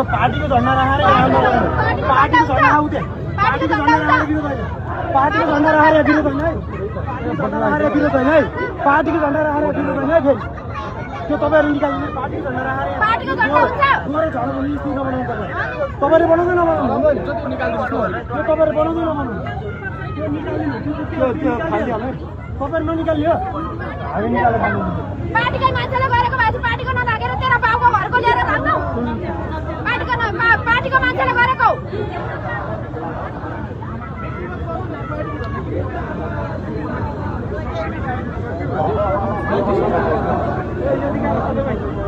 पार्टीको झन्डा राखेर पार्टीको झन्डा आउँथे पार्टीको झन्डा राखेर विरोध होइन पार्टीको झन्डा राखेर विरोध होइन है विरोध होइन है पार्टीको झन्डा राखेर विरोध होइन है फेरि त्यो तपाईँहरू निकाल्नु पार्टीको झन्डा राखेर तपाईँले बनाउँदै नबनाउनु त्यो तपाईँले बनाउँदै नबनाउनु त्यो खाइदिहाल्नु है तपाईँहरू ननिकाल्यो हामी निकालेर खानु पार्टीकै मान्छेले गरेको भए पार्टीको नलागेर तेरो बाउको घरको ल्याएर राख्नु पार्टीको मान्छेले गरेको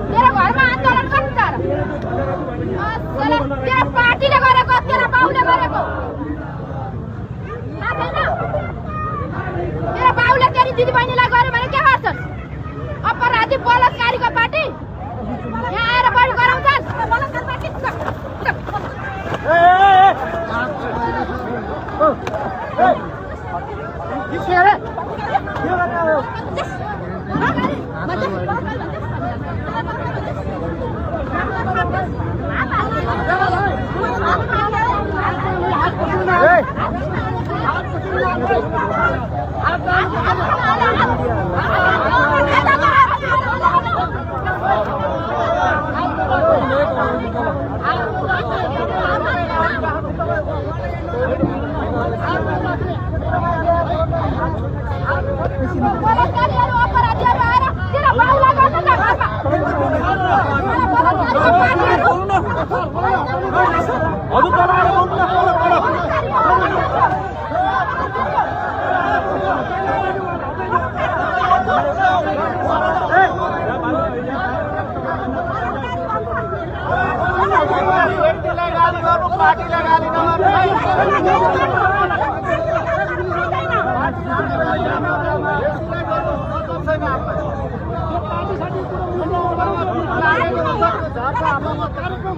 तेरो घरमा आन्दोलन गर्नु तर तेरो पार्टीले गरेको तेरो बाउले गरेको तेरो बाउले तेरी दिदी बहिनीलाई गर्यो भने के गर्छस् अपराधी बलात्कारीको पार्टी यहाँ आएर बढी गराउँछन् बलात्कार पार्टी बलात्कारीहरू अपराधीहरू आएर तेरो बाउलाई गर्छ त पार्टीलाई गाली नगर्नु कार्यक्रम